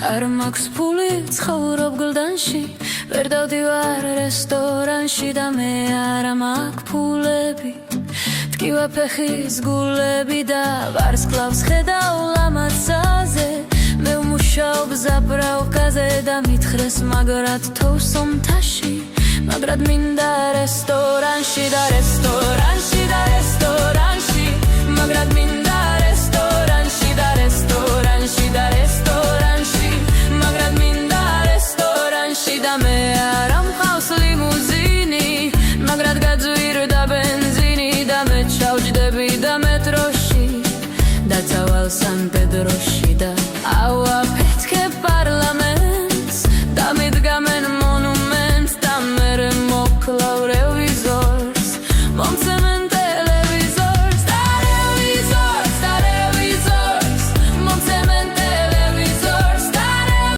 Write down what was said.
არ მაქვს ფული ცხოვრობ გლდანში ვერ დავდივარ რესტორანში და მე არა მაქვს ფულები ტკივა ფეხის გულები და ვარსკვლავს ხედავ ლამაცაზე მე ვმუშაობ ზაბრალკაზე და მითხრეს მაგრად თოვს ომთაში მაგრად მინდა რესტორანში და რესტორანში და რესტორანში მაგრად მინდა რესტორანში და რესტორანში და რესტორანში